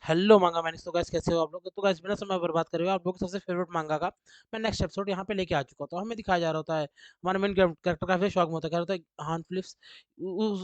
Hello मांगा मैंने तो गाइस कैसे हो आप लोग। तो गाइस बिना समय बर्बाद करे हुए आप लोग के सबसे फेवरेट मांगा का मैं नेक्स्ट एपिसोड यहाँ पे लेके आ चुका हूँ। तो हमें दिखाया जा रहा होता है हमारा मेन कैरेक्टर काफी शौक में होता है, कह रहा होता है हान फिलिप्स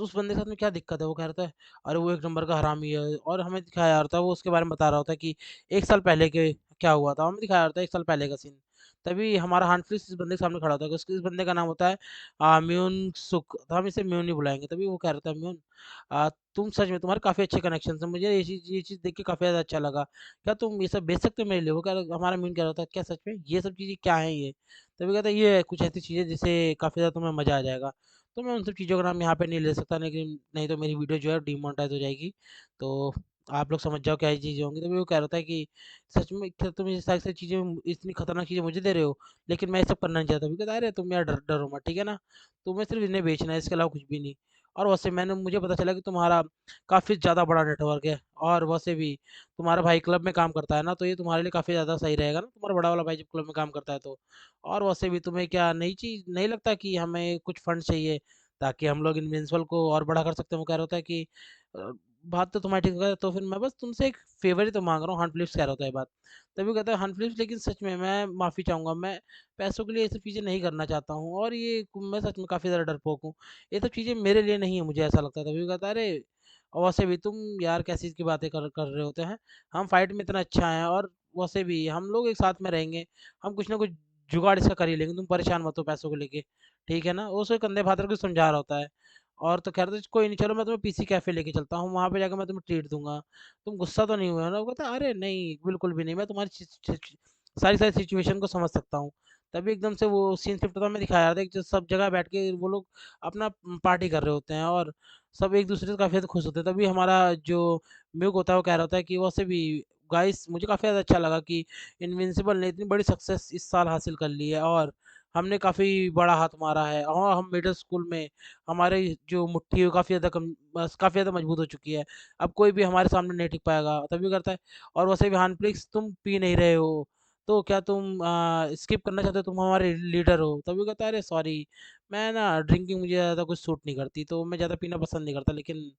उस बंदे के साथ में क्या दिक्कत है। वो कह रहा है अरे वो एक नंबर का हरामी है, और हमें दिखाया जा रहा था वो उसके बारे में बता रहा होता है कि एक साल पहले के क्या हुआ था। हमें दिखाया जा रहा था एक साल पहले का सीन। तभी हमारा हान फिलिप्स इस बंदे के सामने खड़ा होता है, इस बंदे का नाम होता है म्यून सुक। तो हम इसे म्यून ही बुलाएंगे। तभी वो कह रहा था म्यून तुम सच में तुम्हारे काफी अच्छे कनेक्शन है, मुझे ये चीज देख के काफी ज्यादा अच्छा लगा। क्या तुम ये सब बेच सकते हो मेरे लिए। वो कह रहा हमारा मीन कह रहा था क्या सच में ये सब चीजें क्या है ये। तभी कहता है ये है कुछ ऐसी चीजें जिससे काफी ज्यादा तुम्हें मजा आ जाएगा। तो मैं उन सब चीज़ों का नाम यहाँ पे नहीं ले सकता, लेकिन नहीं तो मेरी वीडियो जो है डिमोनेटाइज हो जाएगी। तो आप लोग समझ जाओ क्या चीज़ें होंगी। तो वो कह रहा था कि सच में क्या तुम ये सारी सारी चीज़ें इतनी खतरनाक चीज़ें मुझे दे रहे हो, लेकिन मैं ये सब करना नहीं चाहता। भी कहता है अरे तुम यार डरो मत, ठीक है ना। तुम्हें सिर्फ इन्हें बेचना है, इसके अलावा कुछ भी नहीं। और वैसे मैंने मुझे पता चला कि तुम्हारा काफ़ी ज़्यादा बड़ा नेटवर्क है, और वैसे भी तुम्हारा भाई क्लब में काम करता है ना, तो ये तुम्हारे लिए काफ़ी ज़्यादा सही रहेगा ना, तुम्हारा बड़ा वाला भाई जब क्लब में काम करता है तो। और वैसे भी तुम्हें क्या नई चीज़ नहीं लगता कि हमें कुछ फंड चाहिए ताकि हम लोग इनविंसिबल को और बड़ा कर सकते हैं। वो कह रहा होता है कि अ, बात तो तुम्हारी ठीक है, तो फिर मैं बस तुमसे एक फेवर ही तो मांग रहा हूँ। हंट फिलिप्स कह रहा होता है ये बात। तभी कहता है हंट फिलिप्स लेकिन सच में मैं माफ़ी चाहूँगा, मैं पैसों के लिए ये सब चीज़ें नहीं करना चाहता हूँ, और ये मैं सच में काफ़ी ज़्यादा डरपोक हूँ। ये सब चीज़ें मेरे लिए नहीं है, मुझे ऐसा लगता है। तभी वो कहता है अरे और वैसे भी तुम यार कैसी की बातें कर रहे होते हैं। हम फाइट में इतना अच्छा है, और वैसे भी हम लोग एक साथ में रहेंगे। हम कुछ ना कुछ जुगाड़ इसका कर ही लेंगे, तुम परेशान मत हो पैसों को लेके, ठीक है ना। वो उसके कंधे भातर को समझा रहा होता है। और तो खैर तो कोई नहीं, चलो मैं तुम्हें पीसी कैफे लेके चलता हूँ, वहां पे जाकर मैं तुम्हें ट्रीट दूंगा। तुम गुस्सा तो नहीं हुए हो ना। वो कहता है अरे नहीं बिल्कुल भी नहीं, मैं तुम्हारी सारी सारी सिचुएशन को समझ सकता हूँ। तभी एकदम से वो सीन शिफ्ट होता है, मैं दिखाया जा रहा था कि सब जगह बैठ के वो लोग अपना पार्टी कर रहे होते हैं, और सब एक दूसरे से काफ़ी ज़्यादा खुश होते हैं। तभी हमारा जो म्यूक होता है वो कह रहा होता है कि वैसे भी गाइस मुझे काफ़ी ज़्यादा अच्छा लगा कि इनविंसिबल ने इतनी बड़ी सक्सेस इस साल हासिल कर ली है, और हमने काफ़ी बड़ा हाथ मारा है, और हम मिडिल स्कूल में हमारी जो मुट्ठी है काफ़ी ज़्यादा काफ़ी ज़्यादा मजबूत हो चुकी है। अब कोई भी हमारे सामने नहीं टिक पाएगा। तभी करता है और वैसे भी हार्नफ्लिक्स तुम पी नहीं रहे हो, तो क्या तुम स्किप करना चाहते हो, तुम हमारे लीडर हो। तभी कहता है अरे सॉरी, मैं ना ड्रिंकिंग मुझे ज़्यादा कुछ सूट नहीं करती, तो मैं ज़्यादा पीना पसंद नहीं करता, लेकिन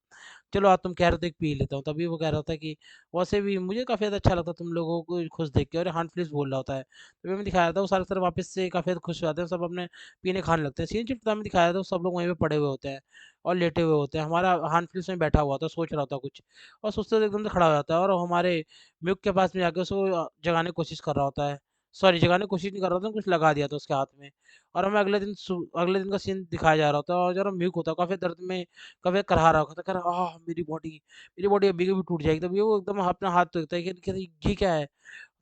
चलो आज तुम कह रहे हो तो एक पी लेता हूँ। तभी वो कह रहा होता है कि वैसे भी मुझे काफ़ी ज़्यादा अच्छा लगता है तुम लोगों को खुश देख के, और हार्न फ्लिप्स बोल रहा होता है। तभी मैं दिखाया था वो सारे तरफ वापस से काफ़ी ज़्यादा खुश हो जाते हैं, सब अपने पीने खाने लगते हैं। सीन शिफ्ट में दिखाया था सब लोग वहीं पे पड़े हुए होते हैं और लेटे हुए होते हैं। हमारा हार्न फ्लिप्स में बैठा हुआ था, सोच रहा होता कुछ, और सोचते हुए एकदम से खड़ा हो जाता है, और हमारे म्यूक के पास में जाके उसको जगाने की कोशिश कर रहा होता है। सॉरी, जगाने की कोशिश नहीं कर रहा था, कुछ लगा दिया था उसके हाथ में। और हमें अगले दिन का सीन दिखाया जा रहा होता है, और जरा म्यूक होता है काफ़ी दर्द में, काफ़ी कराह रहा होता है, कह रहा मेरी बॉडी अभी कभी टूट जाएगी। तभी वो एकदम अपना हाथ धोता है कि कहता है, ये क्या है।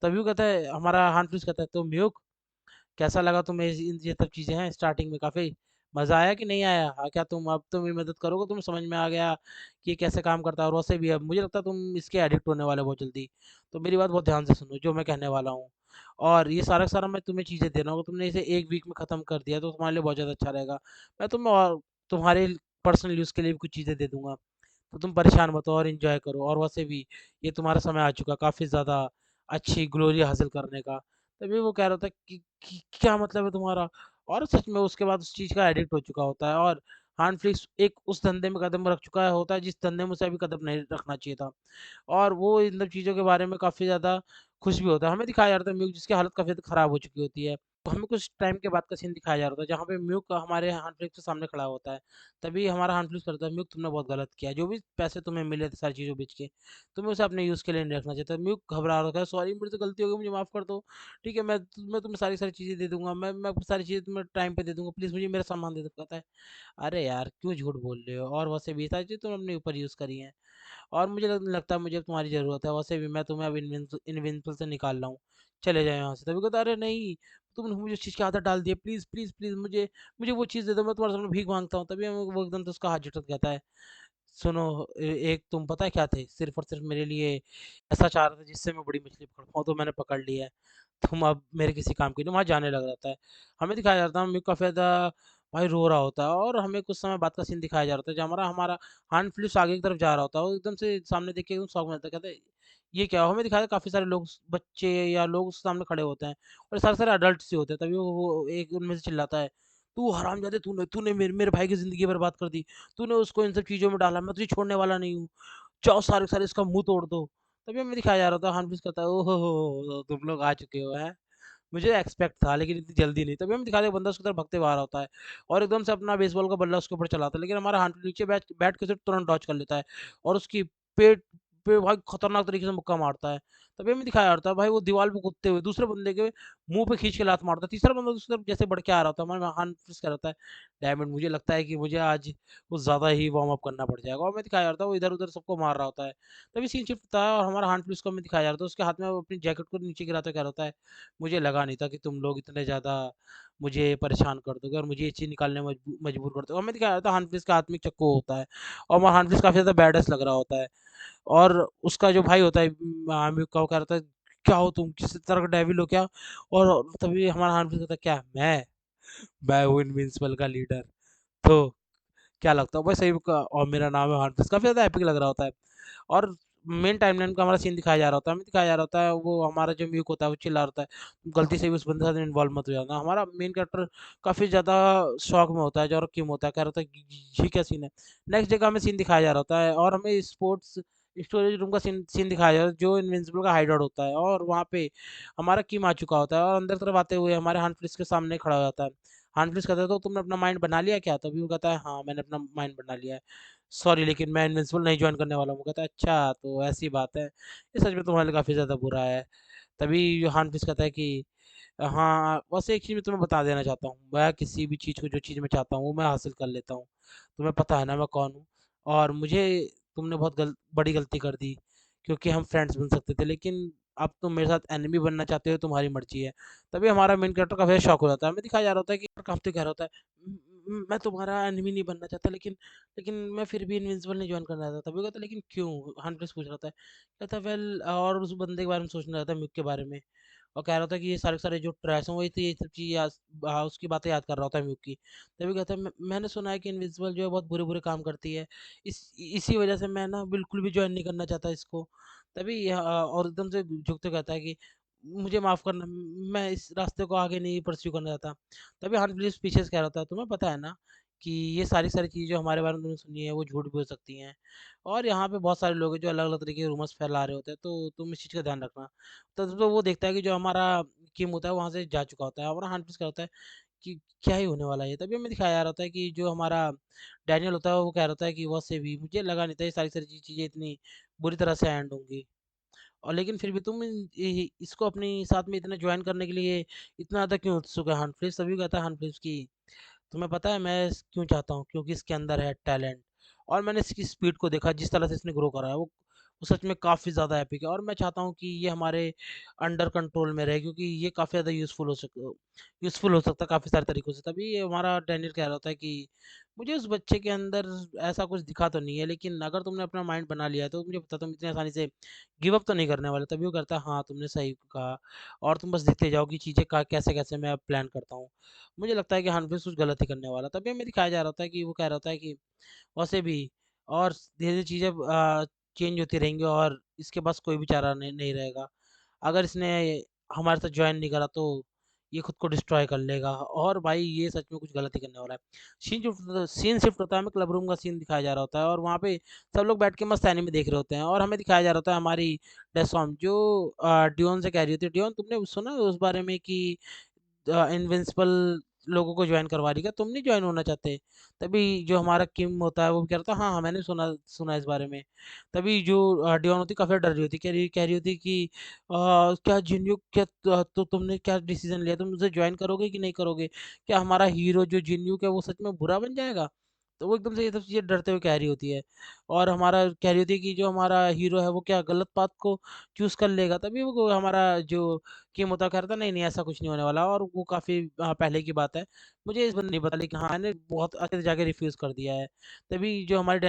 तभी वो कहता है हमारा हार्ट फ्रीज कहता है तो म्यूक कैसा लगा तुम्हें, ये सब चीज़ें हैं स्टार्टिंग में काफ़ी मज़ा आया कि नहीं आया। हाँ, क्या तुम अब तो मेरी मदद करोगे, तुम समझ में आ गया कि ये कैसे काम करता है। और वैसे भी अब मुझे लगता है तुम इसके एडिक्ट होने वाले हो बहुत जल्दी। तो मेरी बात बहुत ध्यान से सुनो जो मैं कहने वाला हूँ। और ये सारा का सारा मैं तुम्हें चीज़ें दे रहा हूँ, तुमने इसे एक वीक में ख़त्म कर दिया तो तुम्हारे लिए बहुत ज़्यादा अच्छा रहेगा। मैं तुम्हें और तुम्हारे पर्सनल यूज़ के लिए भी कुछ चीज़ें दे दूंगा, तो तुम परेशान मत हो और एंजॉय करो। और वैसे भी ये तुम्हारा समय आ चुका काफ़ी ज़्यादा अच्छी ग्लोरी हासिल करने का। तभी वो कह रहा था कि क्या मतलब है तुम्हारा। और सच में उसके बाद उस चीज़ का एडिक्ट हो चुका होता है, और हार्न फ्लिक्स एक उस धंधे में कदम रख चुका है होता है जिस धंधे में उसे अभी कदम नहीं रखना चाहिए था। और वो इन सब चीज़ों के बारे में काफ़ी ज़्यादा खुश भी होता है। हमें दिखाया जा रहा था म्यूक जिसकी हालत काफ़ी ज़्यादा खराब हो चुकी होती है। तो हमें कुछ टाइम के बाद का सीन दिखाया जा रहा था जहाँ पे म्यूक हमारे हार्नफ्लिक्स के सामने खड़ा होता है। तभी हमारा हार्नफ्लिक्स करता है म्यूक तुमने बहुत गलत किया, जो भी पैसे तुम्हें मिले थे सारी चीज़ों बेच के तुम्हें उसे अपने यूज़ के लिए नहीं रखना चाहिए था। म्यूक घबरा रहा था, सॉरी मेरे से गलती हो गई, मुझे माफ़ कर दो, ठीक है मैं तुम्हें सारी सारी चीज़ें दे दूंगा, मैं आपको सारी चीज़ें तुम्हें टाइम पे दे दूंगा, प्लीज़ मुझे मेरा सामान दे दो। कहता है अरे यार क्यों झूठ बोल रहे हो, और वैसे भी सारी चीज़ तुमने अपने ऊपर यूज़ करी हैं, और मुझे लगता है मुझे अब तुम्हारी ज़रूरत है। वैसे भी मैं तुम्हें अब इनविंसिबल से निकाल रहा हूँ, चले जाओ यहाँ से। तभी कहता अरे नहीं, तुमने मुझे उस चीज़ की आदत डाल दी है, प्लीज़ प्लीज़ प्लीज़ मुझे मुझे वो चीज़ दे दो, मैं तुम्हारे सामने भीख मांगता हूँ। तभी वो एकदम से उसका हाथ झटक कहता है सुनो, एक तुम पता है क्या थे, सिर्फ और सिर्फ मेरे लिए ऐसा चाह रहे थे जिससे मैं बड़ी मछली पकड़ पाऊँ, तो मैंने पकड़ लिया है। तुम अब मेरे किसी काम की नहीं। वहाँ जाने लग जाता है। हमें दिखाया जाता है हमें काफ़ी ज़्यादा भाई रो रहा होता है, और हमें कुछ समय बाद का सीन दिखाया जा रहा था जब हमारा हमारा हार्न फ्लिप्स आगे की तरफ जा रहा होता है, वो एकदम से सामने देख के एकदम शौक में आता है, कहते हैं ये क्या हो। हमें दिखाया काफ़ी सारे लोग बच्चे या लोग उसके सामने खड़े होते हैं, और सारे सारे अडल्ट से होते हैं। तभी वो एक उनमें से चिल्लाता है तू हरामजादे, तूने तूने मेरे भाई की ज़िंदगी बर्बाद कर दी, तूने उसको इन सब चीज़ों में डाला, मैं तुझे छोड़ने वाला नहीं हूँ, जाओ सारे के सारे इसका मुँह तोड़ दो। तभी हमें दिखाया जा रहा था, हार्फिस कहता है, ओहो हो, तुम लोग आ चुके हो हैं। मुझे एक्सपेक्ट था लेकिन इतनी जल्दी नहीं। तभी हमें दिखाते हैं बंदा उसकी तरफ भगते हुए आ रहा होता है और एकदम से अपना बेसबॉल का बल्ला उसके ऊपर चलाता है, लेकिन हमारा हार्फिस नीचे बैठ बैठ के उसे तुरंत डॉज कर लेता है और उसकी पेट पे भाई खतरनाक तरीके से मुक्का मारता है। तभी हमें दिखाया जाता है भाई वो दीवार पे कूदते हुए दूसरे बंदे के मुँह पे खींच के लात मारता है। तीसरा बंदा दूसरी तरफ जैसे बढ़ के आ रहा होता है, हमारा हार्फिस कह रहा होता है, डैम इट, मुझे लगता है कि मुझे आज कुछ ज़्यादा ही वार्म अप करना पड़ जाएगा, और हमें दिखाया जाता है वो इधर-उधर सबको मार रहा होता है। तभी सीन शिफ्ट होता है और हमारा हार्फिस को हमें दिखाया जाता है, उसके हाथ में वो अपनी जैकेट को नीचे गिराता हुआ कह रहा होता है, मुझे लगा नहीं था कि तुम लोग इतने ज़्यादा मुझे परेशान कर दोगे और मुझे ये चीज़ निकालने में मजबूर कर दोगे। और हमें दिखाया जाता है हार्फिस का हाथ में एक चाकू होता है और वहाँ हार्फिस काफ़ी ज़्यादा बैडएस लग रहा होता है और उसका जो भाई होता है आमिर का, वो कह रहा था, क्या हो तुम, किसी तरह का डेविल हो क्या? और तभी हमारा हार्फिस कहता है, क्या मैं हूँ इनविंसिबल का लीडर, तो क्या लगता है भाई सही का, और मेरा नाम है हार्फिस। काफ़ी ज़्यादा एपिक लग रहा होता है और मेन टाइमलाइन का हमारा सीन दिखाया जा रहा होता है, हमें दिखाया जा रहा होता है वो हमारा जो म्यूक होता है वो चिल्ला रहा होता है, गलती से भी उस बंदे के साथ इन्वॉल्व मत हो जाना। हमारा मेन कैरेक्टर काफ़ी ज़्यादा शॉक में होता है, जो किम होता है, कह रहा होता है ये क्या सीन है। नेक्स्ट डे का हमें सीन दिखाया जा रहा होता है और हमें स्पोर्ट्स स्टोरेज रूम का सीन सीन दिखाया जा रहा है जो इनविंसिबल का हाइड आउट होता है, और वहाँ पे हमारा किम आ चुका होता है और अंदर तरफ आते हुए हमारे हार्फिस के सामने खड़ा हो जाता है। हार्फिस कहता है, तो तुमने अपना माइंड बना लिया क्या? तभी वो कहता है, हाँ मैंने अपना माइंड बना लिया है, सॉरी लेकिन मैं इनविंसिबल नहीं ज्वाइन करने वाला हूँ। वो कहता है, अच्छा तो ऐसी बात है, ये सच में तुम्हारे लिए काफ़ी ज़्यादा बुरा है। तभी हार्फिस कहता है कि हाँ, बस एक चीज़ मैं तुम्हें बता देना चाहता हूँ, मैं किसी भी चीज़ को, जो चीज़ मैं चाहता हूँ वो मैं हासिल कर लेता हूँ। तुम्हें पता है ना मैं कौन हूँ, और मुझे तुमने बहुत बड़ी गलती कर दी, क्योंकि हम फ्रेंड्स बन सकते थे, लेकिन अब तुम मेरे साथ एनिमी बनना चाहते हो, तुम्हारी मर्जी है। तभी हमारा मेन कैरेक्टर काफ़ी शॉक हो जाता है, हमें दिखाया जा रहा होता है कि काफ़ी कह रहा होता है, मैं तुम्हारा एनिमी नहीं बनना चाहता, लेकिन मैं फिर भी इनविंसिबल नहीं ज्वाइन करना चाहता। तभी कहता है, लेकिन क्यों? हार्फिस पूछ रहा था, कहता है, वेल, और उस बंदे के बारे में सोचने लगा था, म्यूक के बारे में, और कह रहा था कि ये सारे सारे जो ट्रैश हैं वही तो, ये सब चीज़ याद, उसकी बातें याद कर रहा होता है म्यूक की। तभी कहता है, मैंने सुना है कि इनविजिबल जो है बहुत बुरे बुरे काम करती है, इसी वजह से मैं ना बिल्कुल भी ज्वाइन नहीं करना चाहता इसको। तभी और एकदम से झुकते कहता है कि मुझे माफ़ करना, मैं इस रास्ते को आगे नहीं परस्यू करना चाहता। तभी हार्फिस पीछे से कह रहा था, तुम्हें पता है ना कि ये सारी सारी चीज़ें जो हमारे बारे में तुमने सुनी है वो झूठ भी हो सकती हैं, और यहाँ पे बहुत सारे लोग हैं जो अलग अलग तरीके के रूमर्स फैला रहे होते हैं, तो तुम इस चीज़ का ध्यान रखना। तो वो देखता है कि जो हमारा किम होता है वहाँ से जा चुका होता है, और हार्फिस क्या होता है कि क्या ही होने वाला है। तभी हमें दिखाया जा रहा होता है कि जो हमारा डैनियल होता है वो कह रहा होता है कि वह से भी मुझे लगा नहीं था ये सारी सारी चीज़ें इतनी बुरी तरह से एंड होंगी, और लेकिन फिर भी तुम इसको अपनी साथ में इतना ज्वाइन करने के लिए इतना ज़्यादा क्यों उत्सुक है हार्फिस? तभी कहता है हार्फिस की, तुम्हें पता है मैं क्यों चाहता हूँ? क्योंकि इसके अंदर है टैलेंट, और मैंने इसकी स्पीड को देखा, जिस तरह से इसने ग्रो करा है वो सच में काफ़ी ज़्यादा एपिक है, और मैं चाहता हूँ कि ये हमारे अंडर कंट्रोल में रहे, क्योंकि ये काफ़ी ज़्यादा यूज़फुल हो सकता है काफ़ी सारे तरीकों से। तभी ये हमारा डैनियल कह रहा होता है कि मुझे उस बच्चे के अंदर ऐसा कुछ दिखा तो नहीं है, लेकिन अगर तुमने अपना माइंड बना लिया है तो मुझे पता, तुम इतनी आसानी से गिव अप तो नहीं करने वाले। तभी वो कहता है, हाँ तुमने सही कहा, और तुम बस देखते जाओ कि चीज़ें का कैसे कैसे मैं प्लान करता हूँ। मुझे लगता है कि हार्फिस कुछ गलत ही करने वाला। तभी हमें दिखाया जा रहा होता है कि वो कह रहा होता है कि वैसे भी, और धीरे-धीरे चीज़ें चेंज होती रहेंगी और इसके पास कोई भी चारा नहीं नहीं रहेगा। अगर इसने हमारे साथ जॉइन नहीं करा तो ये खुद को डिस्ट्रॉय कर लेगा, और भाई ये सच में कुछ गलत ही करने वाला है। सीन शिफ्ट होता है, हमें क्लब रूम का सीन दिखाया जा रहा होता है और वहाँ पे सब लोग बैठ के मस्त एनीमे देख रहे होते हैं, और हमें दिखाया जा रहा होता है हमारी डेसॉम जो डियोन से कह रही होती है, डियोन तुमने सुना है उस बारे में कि इनविंसिबल लोगों को ज्वाइन करवा रही है, क्या तुम नहीं ज्वाइन होना चाहते? तभी जो हमारा किम होता है वो कह रहा था, हाँ हाँ मैंने सुना सुना इस बारे में। तभी जो डियोन होती काफ़ी डर रही होती, कह रही होती कि क्या जिनयुक, क्या तो तुमने क्या डिसीजन लिया, तुम मुझे ज्वाइन करोगे कि नहीं करोगे? क्या हमारा हीरो जो जिनयुक है वो सच में बुरा बन जाएगा? तो वो एकदम से ये सब चीज़ें डरते हुए कह रही होती है, और हमारा कह रही होती है कि जो हमारा हीरो है वो क्या गलत पाथ को चूज़ कर लेगा? तभी वो हमारा जो किम होता कह रहा था, नहीं नहीं ऐसा कुछ नहीं होने वाला, और वो काफ़ी पहले की बात है, मुझे इस बंदे नहीं पता, लेकिन हाँ मैंने बहुत अच्छे से जाके रिफ्यूज़ कर दिया है। तभी जो हमारी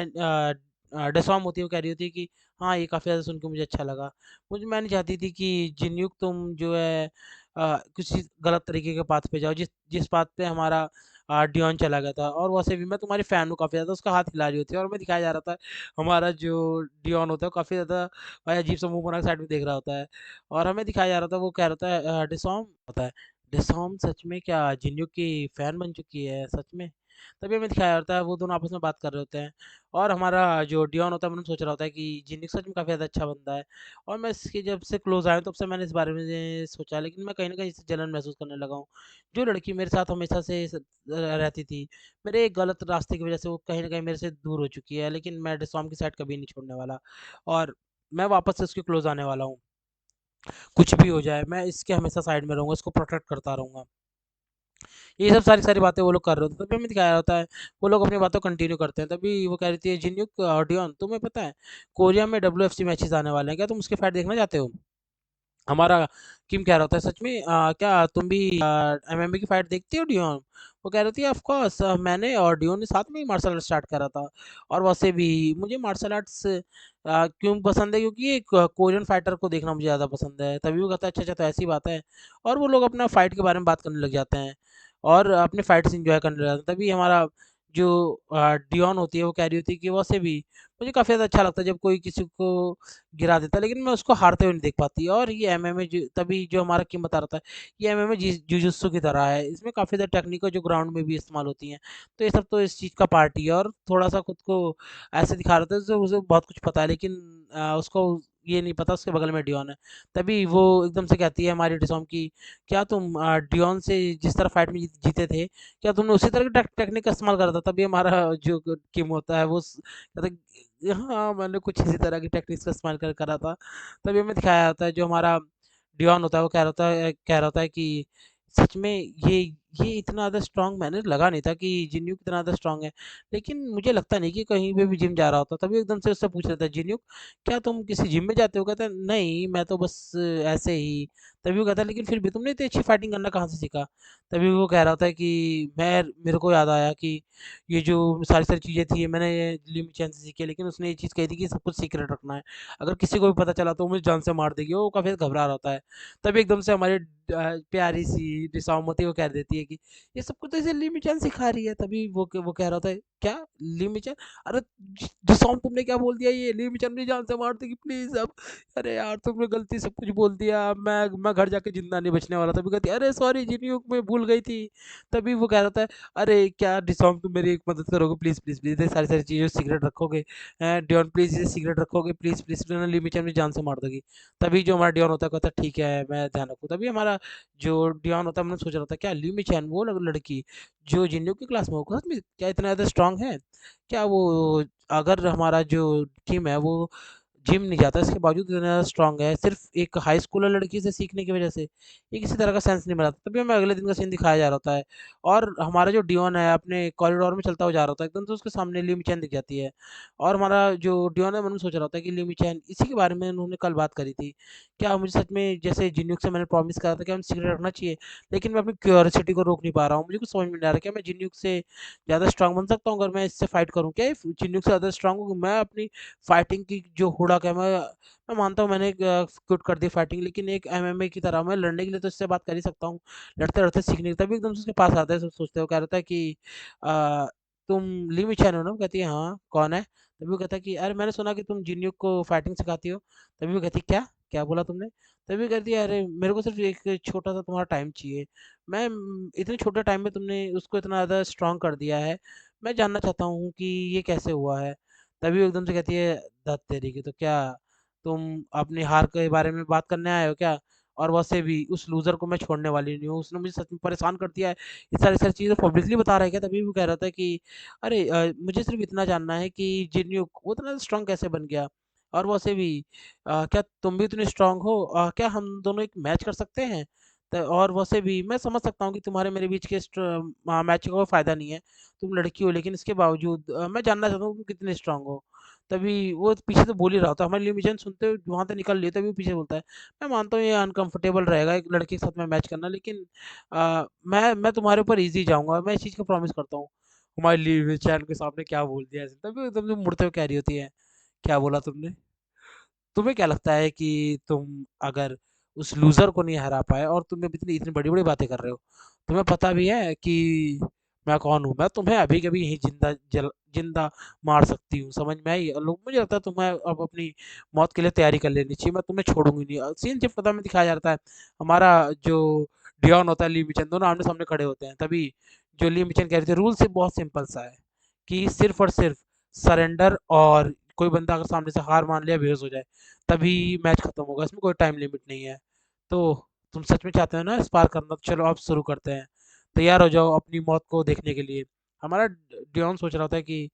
डेसॉम होती है वो कह रही होती है कि हाँ ये काफ़ी ज़्यादा सुन के मुझे अच्छा लगा। मैं नहीं चाहती थी कि जिनयुक तुम जो है किसी गलत तरीके के पाथ पे जाओ, जिस जिस पाथ पे हमारा डियोन चला गया था, और वैसे भी मैं तुम्हारी फ़ैन हूँ काफ़ी ज़्यादा, उसका हाथ हिला रही होती है, और हमें दिखाया जा रहा था हमारा जो डियोन होता है वो काफ़ी ज़्यादा भाई अजीब सा मुँह बना के साइड में देख रहा होता है, और हमें दिखाया जा रहा था वो कह रहा था, डिसॉम होता है, डिसॉम सच में क्या जिन्यू की फ़ैन बन चुकी है सच में? तभी हमें दिखाया जाता है वो दोनों आपस में बात कर रहे होते हैं। और हमारा जो डियोन होता है मन सोच रहा होता है कि जिन्निक सच में काफ़ी ज़्यादा अच्छा बंदा है। और मैं इसके जब से क्लोज आया हूं, तब से मैंने इस बारे में सोचा, लेकिन मैं कहीं ना कहीं इससे जलन महसूस करने लगा हूँ। जो लड़की मेरे साथ हमेशा से रहती थी, मेरे एक गलत रास्ते की वजह से वो कहीं ना कहीं मेरे से दूर हो चुकी है, लेकिन मैं डिसॉम की साइड कभी नहीं छोड़ने वाला। और मैं वापस से उसके क्लोज आने वाला हूँ। कुछ भी हो जाए मैं इसके हमेशा साइड में रहूँगा, इसको प्रोटेक्ट करता रहूँगा। ये सब सारी सारी बातें वो लोग कर रहे होते हैं, तभी हमें दिखाया होता है वो लोग अपनी बातों कंटिन्यू करते हैं। तभी वो कह रही थी, जिन्युक डियोन तुम्हें पता है कोरिया में WFC मैचेस आने वाले हैं, क्या तुम उसके फाइट देखना चाहते हो? हमारा किम कह रहा होता है, सच में क्या तुम भी MMA की फाइट देखती हो डियोन? वो कह रही थी, ऑफ कोर्स मैंने और डियोन ने साथ में ही मार्शल आर्ट स्टार्ट करा था। और वैसे भी मुझे मार्शल आर्ट्स क्यों पसंद है, क्योंकि ये कोरियन फाइटर को देखना मुझे ज़्यादा पसंद है। तभी वो कहता है, अच्छा अच्छा तो ऐसी बात है। और वो लोग अपना फाइट के बारे में बात करने लग जाते हैं और अपने फाइट्स इंजॉय करने लग जाते हैं। तभी हमारा जो डियोन होती है वो कह रही होती है कि वैसे भी मुझे काफ़ी ज़्यादा अच्छा लगता है जब कोई किसी को गिरा देता है, लेकिन मैं उसको हारते हुए नहीं देख पाती। और ये एमएमए तभी जो हमारा किम बता रहा था, ये एमएमए जुजुत्सु की तरह है, इसमें काफ़ी ज़्यादा टेक्निक है जो ग्राउंड में भी इस्तेमाल होती हैं। तो ये सब तो इस चीज़ का पार्ट ही है। और थोड़ा सा खुद को ऐसे दिखा रहा था जैसे उसे बहुत कुछ पता है, लेकिन उसको ये नहीं पता उसके बगल में डियोन है। तभी वो एकदम से कहती है हमारी डिसॉम की, क्या तुम डियोन से जिस तरह फाइट में जीते थे, क्या तुमने उसी तरह की टेक्निक का इस्तेमाल करा था? तभी हमारा जो किम होता है वो कहता है, हाँ मैंने कुछ इसी तरह की टेक्निक्स का इस्तेमाल कर करा था। तभी हमें दिखाया जाता है जो हमारा डियोन होता है वो कह रहा होता है कि सच में ये इतना ज़्यादा स्ट्रांग मैंने लगा नहीं था कि जिन्यूक इतना ज़्यादा स्ट्रांग है, लेकिन मुझे लगता नहीं कि कहीं पे भी जिम जा रहा होता। तभी एकदम से उससे पूछ रहा था, जिन्यूक क्या तुम किसी जिम में जाते हो? कहता है, नहीं मैं तो बस ऐसे ही। तभी वो कहता है, लेकिन फिर भी तुमने इतनी अच्छी फाइटिंग करना कहाँ से सीखा? तभी वो कह रहा होता है कि मेरे को याद आया कि ये जो सारी सारी चीज़ें थी मैंने ये लिम चैन से सीखी है, लेकिन उसने ये चीज़ कही थी कि सब कुछ सीक्रेट रखना है, अगर किसी को भी पता चला तो वो मुझे जान से मार देगी। वो काफ़ी घबरा रहा होता है। तभी एकदम से हमारी प्यारी सी डिसामती वो कह देती है कि ये सब कुछ तो इसे लिम चैन सिखा रही है। तभी वो कह रहा होता है, क्या लिम चैन? अरे डिसाम तुमने क्या बोल दिया? ये लिम चैन मुझे जान से मार देगी प्लीज अब। अरे यार तुमने गलती सब कुछ बोल दिया, मैं घर जाके जिंदा नहीं बचने वाला। तभी कहती है, अरे सॉरी जिन्यूक मैं भूल गई थी। तभी वो कह रहा था, अरे क्या डिसॉन्ग तुम मेरी एक मदद करोगे प्लीज़ प्लीज़ प्लीज़, ये सारी सारी चीज़ें सीक्रेट रखोगे? डियोन प्लीज़ ये सीक्रेट रखोगे प्लीज़ प्लीज़, वरना लिमी चैन मेरी जान से मार देगी। तभी जो हमारा डियोन होता है कहता है, ठीक है मैं ध्यान रखूँ। तभी हमारा जो डियोन होता है मैंने सोच रहा था, क्या लिमी चैन वो लड़की जो जिन्हों की क्लास में होगा सच में क्या इतना ज़्यादा स्ट्रांग है? क्या वो, अगर हमारा जो किम है वो जिम नहीं जाता, इसके बावजूद इतना स्ट्रांग है, सिर्फ एक हाई स्कूलर लड़की से सीखने की वजह से? ये किसी तरह का सेंस नहीं बनाता। तभी हमें अगले दिन का सीन दिखाया जा रहा होता है और हमारा जो डियोन है अपने कॉरिडोर में चलता हुआ जा रहा होता है, एकदम से उसके सामने लिमी चैन दिख जाती है। और हमारा जो डियोन है मन में सोच रहा होता है कि लिमी चैन इसी के बारे में उन्होंने कल बात करी थी। क्या मुझे सच में जैसे जिन्यूक से मैंने प्रॉमिस करा था कि हम सीक्रेट रखना चाहिए, लेकिन मैं अपनी क्यूरियोसिटी को रोक नहीं पा रहा हूँ। मुझे कुछ समझ में नहीं आ रहा, क्या मैं जिन्यूक से ज़्यादा स्ट्रांग बन सकता हूँ अगर मैं इससे फाइट करूँ? क्या ये जिन्यूक से ज़्यादा स्ट्रांग हूँ? मैं अपनी फाइटिंग की जो हुड़क है, मैं मानता हूँ मैंने क्विट कर दी फाइटिंग, लेकिन एक एमएमए की तरह मैं लड़ने के लिए तो इससे बात कर ही सकता हूँ, लड़ते लड़ते सीखने की। तभी एकदम से उसके पास आता है, सब सोचते हो, कह रहा था कि आ, तुम लिमी चैन हो ना? वो कहती है, हाँ कौन है? तभी वो कहता है कि अरे मैंने सुना कि तुम जिन्यूक को फाइटिंग सिखाती हो। तभी वो कहती है, क्या क्या बोला तुमने? तभी कहती है, अरे मेरे को सिर्फ एक छोटा सा तुम्हारा टाइम चाहिए। मैं इतने छोटे टाइम में तुमने उसको इतना ज़्यादा स्ट्रांग कर दिया है, मैं जानना चाहता हूँ कि ये कैसे हुआ है। तभी वो एकदम से कहती है, धत तेरी की, तो क्या तुम अपनी हार के बारे में बात करने आए हो क्या? और वैसे भी उस लूजर को मैं छोड़ने वाली नहीं हूँ, उसने मुझे सच में परेशान कर दिया है, ये सारी सारी चीज़ें पब्लिकली बता रहा है क्या? तभी वो कह रहा था कि अरे मुझे सिर्फ इतना जानना है कि जिन्यूक वो इतना स्ट्रांग कैसे बन गया? और वैसे भी क्या तुम भी इतने स्ट्रांग हो? क्या हम दोनों एक मैच कर सकते हैं? और वैसे भी मैं समझ सकता हूँ कि तुम्हारे मेरे बीच के मैच का कोई फायदा नहीं है, तुम लड़की हो, लेकिन इसके बावजूद मैं जानना चाहता हूँ तुम कितने स्ट्रांग हो। तभी वो पीछे से बोल ही रहा होता है, हमारी लिमिशन सुनते हुए वहां से निकल लिए। तभी वो पीछे बोलता है, मैं मानता हूँ ये अनकंफर्टेबल रहेगा एक लड़के के साथ में मैच करना, लेकिन मैं तुम्हारे ऊपर इजी जाऊंगा, मैं इस चीज का प्रॉमिस करता हूँ। हमारी लिमिशन के सामने क्या बोल दिया ऐसे? तभी एकदम से मुड़ते हुए कह रही होती है, क्या बोला तुमने? तुम्हें क्या लगता है कि तुम अगर उस लूजर को नहीं हरा पाए और तुम अभी इतनी इतनी बड़ी बड़ी बातें कर रहे हो, तुम्हें पता भी है कि मैं कौन हूँ? मैं तुम्हें अभी कभी यहीं जिंदा मार सकती हूँ, समझ में आई? और लोग, मुझे लगता है तुम्हें अब अपनी मौत के लिए तैयारी कर लेनी चाहिए, मैं तुम्हें छोड़ूंगी नहीं। सीन जब पता में दिखाया जाता है, हमारा जो डियॉन होता है, ली मिचन, दोनों आमने सामने खड़े होते हैं। तभी जो ली मिचन कह रहे थे, रूल सिर्फ बहुत सिंपल सा है कि सिर्फ और सिर्फ सरेंडर, और कोई बंदा अगर सामने से हार मान लिया, बेहोश हो जाए, तभी मैच खत्म होगा। इसमें कोई टाइम लिमिट नहीं है। तो तुम सच में चाहते हो ना स्पार करना, तो चलो आप शुरू करते हैं। तैयार हो जाओ अपनी मौत को देखने के लिए। हमारा डियोन सोच रहा था कि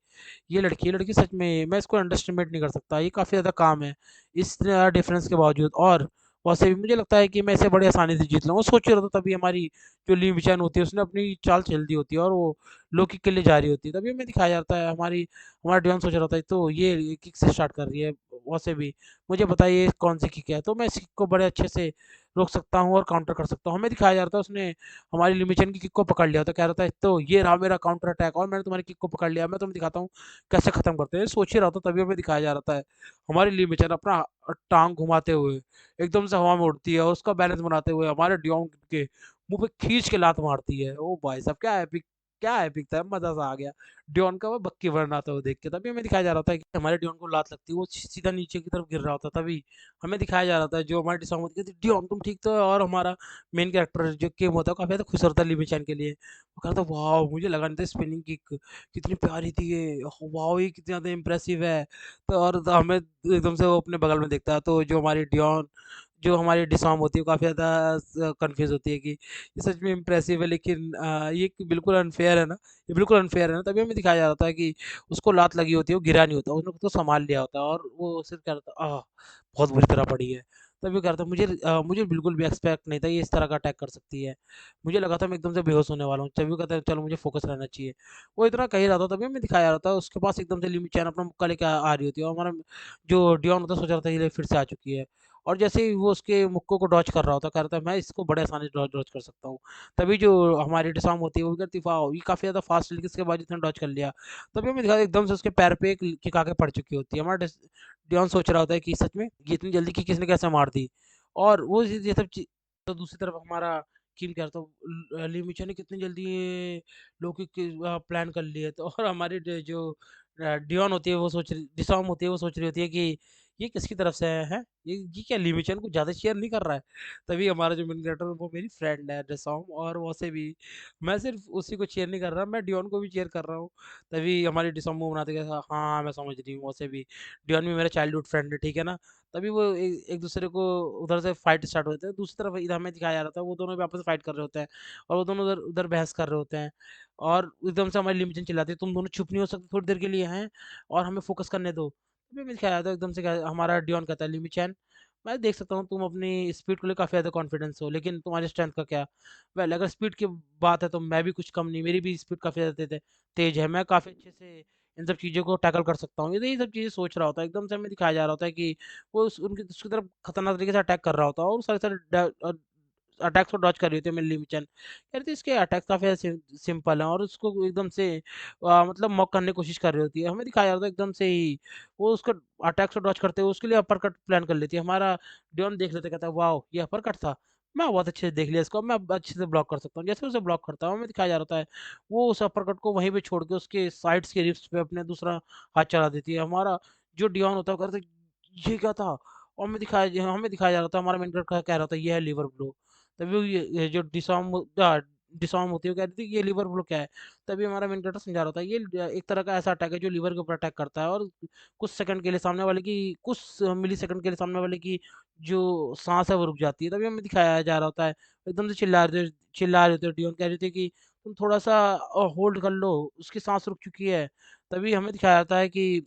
ये लड़की सच में, मैं इसको अंडरस्टिमेट नहीं कर सकता, ये काफ़ी ज़्यादा काम है इस डिफरेंस के बावजूद। और वैसे भी मुझे लगता है कि मैं इसे बड़ी आसानी से जीत लूँगा। सोच ही रहा था तभी हमारी जो ली मिचन होती है उसने अपनी चाल चल दी होती है, और वो लो किक के लिए जा रही होती है। तभी हमें दिखाया जाता है हमारा डियोन सोच रहा था तो ये किक से स्टार्ट कर रही है। वैसे भी मुझे बताइए कौन सी किक है, तो मैं इस किक को बड़े अच्छे से रोक सकता हूँ और काउंटर कर सकता हूँ। हमें दिखाया जा रहा था उसने हमारी लिमिशन की किक को पकड़ लिया, तो कह रहा था तो ये रहा मेरा काउंटर अटैक, और मैंने तुम्हारी किक को पकड़ लिया, मैं तुम्हें दिखाता हूँ कैसे खत्म करते हैं। सोच ही रहा था तभी हमें दिखाया जा रहा था हमारी लिमिशन अपना टांग घुमाते हुए एकदम से हवा में उड़ती है, और उसका बैलेंस बनाते हुए हमारे डियोंग के मुंह पे खींच के लात मारती है। ओ भाई साहब, क्या एपिक था, मजा सा आ गया डियोन का वो बक्की बनाता हुआ देख के। तभी हमें दिखाया जा रहा था कि हमारे डियोन को लात लगती है, वो सीधा नीचे की तरफ गिर रहा होता। तभी हमें दिखाया जा रहा था जो हमारे डिसॉन्ग होती है, डियोन तुम ठीक तो है। और हमारा मेन कैरेक्टर जो केम होता है काफी ज्यादा खुश होता है लिमिचन के लिए। वो कहता है वाह, मुझे लगा नहीं था स्पिनिंग किक कितनी प्यारी थी ये, वाह ये कितनी ज्यादा इंप्रेसिव है। तो और तो हमें एकदम से वो अपने बगल में देखता है, तो जो हमारी डिसॉम होती है, वो काफ़ी ज़्यादा कंफ्यूज होती है कि ये सच में इम्प्रेसिव है, लेकिन ये बिल्कुल अनफेयर है ना, ये बिल्कुल अनफेयर है ना। तभी हमें दिखाया जा रहा था कि उसको लात लगी होती है, वो गिरा नहीं होता, उसने तो संभाल लिया होता है, और वो सिर्फ कह रहा था बहुत बुरी तरह पड़ी है। तभी वो कह रहा था मुझे बिल्कुल भी एक्सपेक्ट नहीं था ये इस तरह का अटैक कर सकती है। मुझे लगा था मैं एकदम से बेहोश होने वाला हूँ। तभी वो कहता है चलो मुझे फोकस रहना चाहिए। वो इतना कह ही रहा था, तभी हमें दिखाया जा रहा था उसके पास एकदम से लिमी चैन अपना मुक्का लेके आ रही होती है, और हमारा जो डियोन होता है सोच रहा था ये फिर से आ चुकी है। और जैसे ही वो उसके मुक्कों को डॉच कर रहा होता, कह रहा था मैं इसको बड़े आसानी से डॉच डॉच कर सकता हूँ। तभी जो हमारी डिसाम होती है वो भी करती वाह ये काफ़ी ज़्यादा फास्ट, लेकिन इसके बाद जिसने डॉच कर लिया, तभी हमें दिखा एकदम से उसके पैर पे एक किक आके पड़ चुकी होती है। डियोन सोच रहा होता है कि सच में ये इतनी जल्दी की किसने कैसे मार दी। और वो ये सब तो दूसरी तरफ हमारा किम कह रहा था लिमिचा ने कितनी जल्दी ये लोग प्लान कर लिए। तो और हमारी जो डियोन होती है वो सोच रही, डिसॉम होती है वो सोच रही होती है कि ये किसकी तरफ से है, ये क्या लिमिचन कुछ ज़्यादा शेयर नहीं कर रहा है। तभी हमारा जो मेन कैरेक्टर वो मेरी फ्रेंड है डिसॉम, और वैसे भी मैं सिर्फ उसी को चेयर नहीं कर रहा, मैं डियोन को भी चेयर कर रहा हूँ। तभी हमारी डिसॉम मुंह बनाते कि हाँ हाँ, मैं समझ रही हूँ, वैसे भी डियोन भी मेरा चाइल्डहुड फ्रेंड है, ठीक है ना। तभी वो एक दूसरे को उधर से फाइट स्टार्ट होते हैं। दूसरी तरफ इधर हमें दिखाया जा रहा था वो दोनों भी आपस में फाइट कर रहे होते हैं, और वो दोनों उधर उधर बहस कर रहे होते हैं। और एकदम से हमारी लिमिटेशन चिल्लाती है तुम दोनों चुप नहीं हो सकते थोड़ी देर के लिए हैं, और हमें फोकस करने दो। तभी मैं दिखाया था एकदम से हमारा डियोन कहता है लिमिचैन, मैं देख सकता हूँ तुम अपनी स्पीड को लेकर काफ़ी ज़्यादा कॉन्फिडेंस हो, लेकिन तुम्हारी स्ट्रेंथ का क्या। वेल अगर स्पीड की बात है तो मैं भी कुछ कम नहीं, मेरी भी स्पीड काफ़ी ज़्यादा तेज है, मैं काफ़ी अच्छे से इन सब चीज़ों को टैकल कर सकता हूँ। ये सब चीज़ें सोच रहा होता है, एकदम से हमें दिखाया जा रहा होता है कि वो उनकी उसकी तरफ खतरनाक तरीके से अटैक कर रहा होता है, और सारे सारे अटैक्स को डॉज कर रही होती है मेरी लिमिचन। कह रही थी इसके अटैक्स काफ़ी सिंपल हैं, और उसको एकदम से मतलब मॉक करने की कोशिश कर रही होती है। हमें दिखाया जाता है एकदम से ही वो उसका अटैक्स को डॉज करते हुए उसके लिए अपर कट प्लान कर लेती है। हमारा डियोन देख लेते कहता है वाओ ये अपर कट था, मैं बहुत अच्छे से देख लिया इसको, मैं अब अच्छे से ब्लॉक कर सकता हूँ। जैसे उसे ब्लॉक करता हूँ हमें दिखाया जा रहा है वो उस अपर कट को वहीं पे छोड़ के उसके साइड्स के रिब्स पे अपने दूसरा हाथ चला देती है। हमारा जो डियोन होता है वो कहता है ये क्या था, और हमें दिखाया जा रहा था हमारा मेन कैरेक्टर कह रहा था ये है लिवर ब्लो। तभी वो ये जो डिसॉर्म होती है वो कह रही थी ये लीवर ब्लॉक क्या है। तभी हमारा मेन कैरेक्टर समझा रहा था ये एक तरह का ऐसा अटैक है जो लीवर के ऊपर अटैक करता है, और कुछ मिली सेकंड के लिए सामने वाले की जो सांस है वो रुक जाती है। तभी हमें दिखाया जा रहा होता है एकदम से चिल्ला रहे थे डियोन कह रही थी कि तुम थोड़ा सा होल्ड कर लो, उसकी सांस रुक चुकी है। तभी हमें दिखाया जाता है कि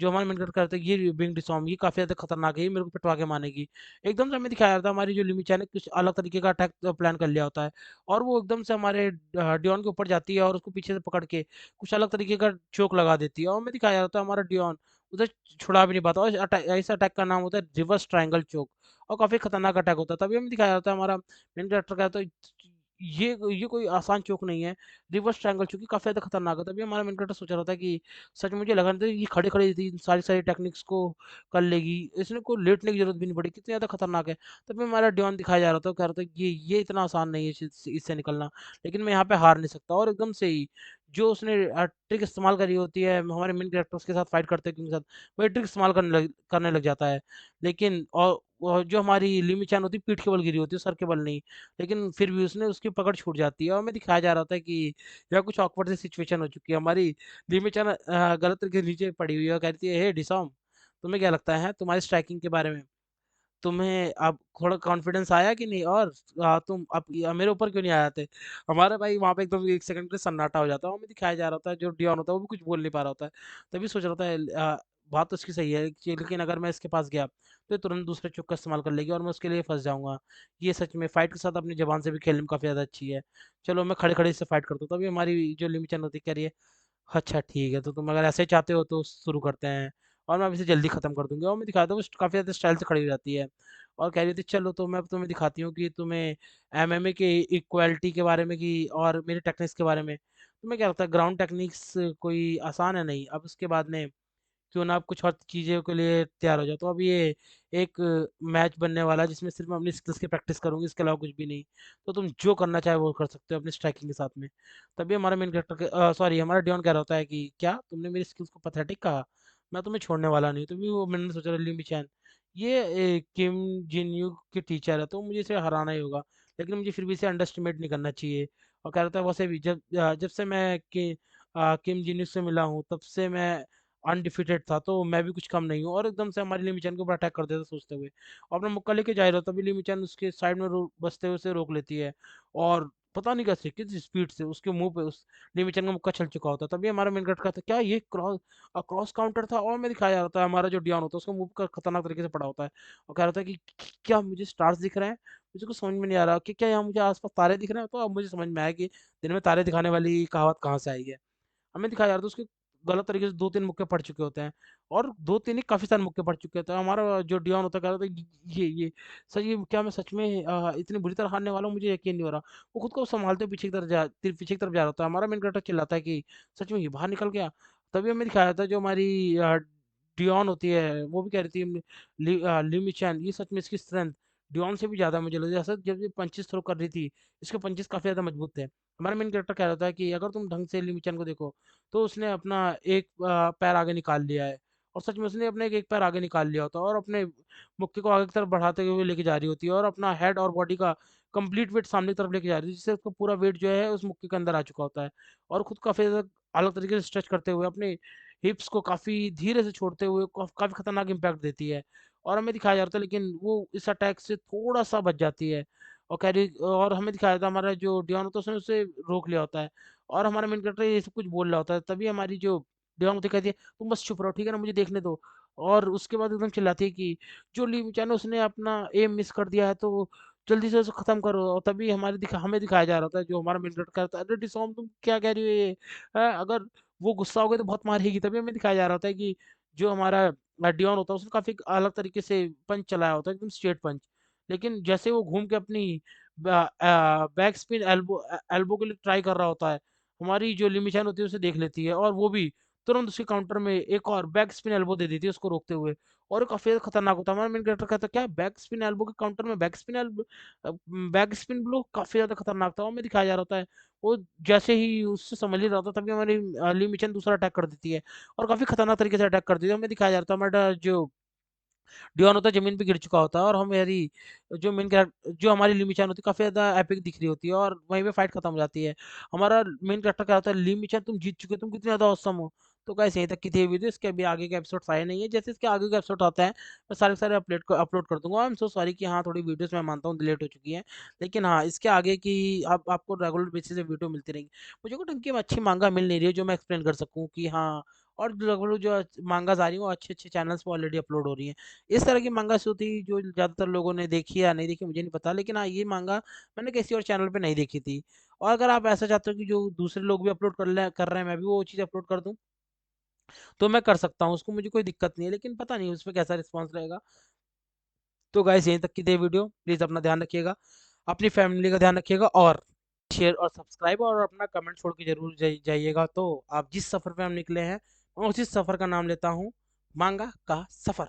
जो हमारे मेन कैरेक्टर करते हैं ये बिंग डिसॉर्म ये काफ़ी ज़्यादा खतरनाक है, ये मेरे को पिटवा के मानेगी। एकदम से हमें दिखाया जाता है हमारी जो लिमी चैन है कुछ अलग तरीके का अटैक प्लान कर लिया होता है, और वो एकदम से हमारे डियोन के ऊपर जाती है और उसको पीछे से पकड़ के कुछ अलग तरीके का चोक लगा देती है, और हमें दिखाया जाता है हमारा डियोन उधर छुड़ा भी नहीं पाता, और इस अटैक का नाम होता है रिवर्स ट्रायंगल चोक, और काफ़ी खतरनाक अटैक होता है। तभी हमें दिखाया जाता है हमारा मेन कैरेक्टर कहता है ये कोई आसान चोक नहीं है, रिवर्स ट्रायंगल चोक काफ़ी ज़्यादा खतरनाक है। तभी हमारा मेन कैरेक्टर सोच रहा था कि सच में मुझे लगा नहीं था ये खड़े-खड़े इतनी सारी टेक्निक्स को कर लेगी। इसने कोई लेटने की ज़रूरत भी नहीं पड़ी, कितनी ज़्यादा खतरनाक है। तभी हमारा डियोन दिखाया जा रहा था, कह रहा था ये इतना आसान नहीं है इससे निकलना, लेकिन मैं यहाँ पे हार नहीं सकता। और एकदम से ही जो उसने ट्रिक इस्तेमाल करी होती है हमारे मेन कैरेक्टर्स के साथ फाइट करते के साथ, वही ट्रिक इस्तेमाल करने लग जाता है। लेकिन और जो हमारी लिमी चैन होती है पीठ के बल गिरी होती है, सर के बल नहीं। लेकिन फिर भी उसने उसकी पकड़ छूट जाती है और हमें दिखाया जा रहा होता है कि यह कुछ ऑकवर्ड सी सिचुएशन हो चुकी है। हमारी लिमी चैन गलत तरीके से नीचे पड़ी हुई है और कहती है, हे डिसॉम, तुम्हें क्या लगता है तुम्हारी स्ट्राइकिंग के बारे में? तुम्हें अब थोड़ा कॉन्फिडेंस आया कि नहीं? और तुम अब मेरे ऊपर क्यों नहीं आए थे? हमारा भाई वहाँ पे एकदम 1 सेकंड के लिए सन्नाटा हो जाता है। हमें दिखाया जा रहा होता है जो डियोन होता है वो भी कुछ बोल नहीं पा रहा होता है। तभी सोच रहा था बात तो इसकी सही है कि लेकिन अगर मैं इसके पास गया तो ये तुरंत दूसरे ट्रिक का इस्तेमाल कर लेगी और मैं उसके लिए फँस जाऊँगा। ये सच में फाइट के साथ अपनी ज़बान से भी खेलने में काफ़ी ज़्यादा अच्छी है। चलो मैं खड़े-खड़े इससे फाइट करता हूँ। तभी हमारी जो लिमी चैन होती है कह रही है, अच्छा ठीक है, तो तुम अगर ऐसे ही चाहते हो तो शुरू करते हैं और मैं अब इसे जल्दी ख़त्म कर दूँगी और मैं दिखाता हूँ काफ़ी ज़्यादा स्टाइल से खड़ी हो जाती है और कह रही थी चलो तो मैं अब तुम्हें दिखाती हूँ कि तुम्हें एमएमए के इक्वालिटी के बारे में कि और मेरी टेक्निक्स के बारे में। तुम्हें क्या लगता है ग्राउंड टेक्निक्स कोई आसान है? नहीं। अब उसके बाद में क्यों ना आप कुछ और चीज़ों के लिए तैयार हो जाओ। तो अब ये एक मैच बनने वाला है जिसमें सिर्फ़ मैं अपनी स्किल्स की प्रैक्टिस करूँगी, इसके अलावा कुछ भी नहीं। तो तुम जो करना चाहे वो कर सकते हो अपनी स्ट्राइकिंग के साथ में। तभी हमारा मेन कैरेक्टर सॉरी हमारा डियोन कह रहा होता है कि क्या तुमने मेरी स्किल्स को पैथेटिक कहा? मैं तुम्हें छोड़ने वाला नहीं। तभी वो मैंने सोचा ली मिचैन ये किम जिन यूक की टीचर है तो मुझे इसे हराना ही होगा। लेकिन मुझे फिर भी इसे अंडर एस्टिमेट नहीं करना चाहिए। और कह रहा था वैसे भी जब से मैं किम जिन यूक से मिला हूँ तब से मैं अनडिफिटेड था, तो मैं भी कुछ कम नहीं हूँ। और एकदम से हमारी लिमी चैन के ऊपर अटैक कर देता सोचते हुए और अपना मुक्का लेके जा ही रहा था, तभी लिमी चैन उसके साइड में बसते हुए उसे रोक लेती है और पता नहीं कैसे किस स्पीड से उसके मुंह पे उस लिमी चैन का मुक्का चल चुका होता। तभी हमारा मेन कैरेक्टर कहता है क्या ये क्रॉस काउंटर था? और मैं दिखाया जाता है हमारा जो डियान होता है उसका मुंह का खतरनाक तरीके से पड़ा होता है और कह रहा था कि क्या मुझे स्टार्स दिख रहे हैं? मुझे कुछ समझ में नहीं आ रहा कि क्या यहाँ मुझे आसपास तारे दिख रहे हैं। तो अब मुझे समझ में आया कि दिन में तारे दिखाने वाली कहावत कहाँ से आई है। हमें दिखाया जा रहा था उसके गलत तरीके से 2-3 मुक्के पड़ चुके होते हैं और 2-3 नहीं काफ़ी सारे मुक्के पड़ चुके होते हैं। हमारा जो डियोन होता है कह रहा था ये सच ये क्या मैं सच में इतनी बुरी तरह हारने वाला हूँ? मुझे यकीन नहीं हो रहा। वो खुद को संभालते हुए पीछे की तरफ जा रहा होता है। हमारा मेन कैरेक्टर चिल्लाता है कि सच में ये बाहर निकल गया। तभी हमें दिखाया जाता है जो हमारी डियोन होती है वो भी कह रही थी ली मिचैन ये सच में इसकी स्ट्रेंथ डियोन से भी ज़्यादा मुझे लगा जैसे जब ये पंचेस थ्रो कर रही थी, इसके पंचेस काफ़ी ज़्यादा मजबूत थे। हमारा मेन कैरेक्टर कह रहा था कि अगर तुम ढंग से लिमी चैन को देखो तो उसने अपना एक पैर आगे निकाल लिया है और सच में उसने अपने एक पैर आगे निकाल लिया होता है और अपने मुक्के को आगे की तरफ बढ़ाते हुए लेके जा रही होती है और अपना हेड और बॉडी का कंप्लीट वेट सामने की तरफ लेके जा रही है जिससे उसका पूरा वेट जो है उस मुक्के के अंदर आ चुका होता है और खुद काफी अलग तरीके से स्ट्रेच करते हुए अपने हिप्स को काफी धीरे से छोड़ते हुए काफी खतरनाक इम्पैक्ट देती है और हमें दिखाया जाता है लेकिन वो इस अटैक से थोड़ा सा बच जाती है और कैरी और हमें दिखाया जाता है हमारा जो डियोन होता है उसने उसे रोक लिया होता है और हमारा मेन कैरेक्टर ये सब कुछ बोल रहा होता है तभी हमारी जो डियोन होती है कहती है तुम बस चुप रहो ठीक है ना मुझे देखने दो और उसके बाद एकदम चिल्लाती है कि जो ली मिचानो उसने अपना एम मिस कर दिया है तो जल्दी से उसे खत्म करो और तभी हमें दिखाया जा रहा था जो हमारा मेन कैरेक्टर कहता है अरे डिसॉम तुम क्या कह रही हो ये अगर वो गुस्सा हो गई तो बहुत मारेगी तभी हमें दिखाया जा रहा था कि जो हमारा डियोन होता है उसने काफी अलग तरीके से पंच चलाया होता है एकदम स्ट्रेट पंच लेकिन जैसे वो घूम के अपनी बैक स्पिन एल्बो एल्बो के लिए ट्राई कर रहा होता है हमारी जो लिमिशन होती है उसे देख लेती है और वो भी तुरंत उसके काउंटर में एक और बैक स्पिन एल्बो दे देती है उसको रोकते हुए और काफी ज्यादा खतरनाक होता है हमारा मेन कैरेक्टर कहता है क्या बैक स्पिन एल्बो के काउंटर में बैक स्पिन ब्लो काफी ज्यादा खतरनाक था और में दिखाया जा रहा होता है वो जैसे ही उससे समझ ही रहा था तभी हमारी लिमिशन दूसरा अटैक कर देती है और काफी खतरनाक तरीके से अटैक कर देती है हमें दिखाया जा रहा था हमारा जो डियोन होता है जमीन पे गिर चुका होता है और हमारी जो मेन कैरेक्टर जो हमारी लिमिचान होती है काफ़ी ज़्यादा एपिक दिख रही होती है और वहीं पे फाइट खत्म हो जाती है। हमारा मेन कैरेक्टर क्या होता है लिमिचान तुम जीत चुके हो, तुम कितने ज़्यादा ऑसम हो। तो गाइस यहीं तक की थी ये वीडियो इसके अभी आगे के एपिसोड्स आए नहीं है। जैसे इसके आगे के एपिसोड आते हैं मैं सारे के सारे अपलोड कर दूँगा। आई एम सो सॉरी कि हाँ, थोड़ी वीडियोज़ मैं मानता हूँ डिलीट हो चुकी हैं। लेकिन हाँ, इसके आगे की अब आपको रेगुलर बेसिस पे वीडियो मिलती रहेंगी। मुझे कोई ढंग की अच्छी माँगा मिल नहीं रही है जो मैं एक्सप्लेन कर सकूँ कि हाँ और रेगुलर जो माँगाज़ आ रही है वो अच्छे-अच्छे चैनल्स पे ऑलरेडी अपलोड हो रही हैं। इस तरह की मांगा थी जो ज़्यादातर लोगों ने देखी या नहीं देखी मुझे नहीं पता लेकिन हाँ ये मांगा मैंने किसी और चैनल पे नहीं देखी थी और अगर आप ऐसा चाहते हो कि जो दूसरे लोग भी अपलोड कर रहे हैं मैं भी वो चीज़ अपलोड कर दूं तो मैं कर सकता हूँ उसको मुझे कोई दिक्कत नहीं है लेकिन पता नहीं उस पर कैसा रिस्पॉन्स रहेगा तो गाइस यहीं तक की दे वीडियो प्लीज़ अपना ध्यान रखिएगा अपनी फैमिली का ध्यान रखिएगा और शेयर और सब्सक्राइब और अपना कमेंट छोड़ के जरूर जाइएगा तो आप जिस सफ़र पे हम निकले हैं मैं उसी सफ़र का नाम लेता हूँ मांगा का सफ़र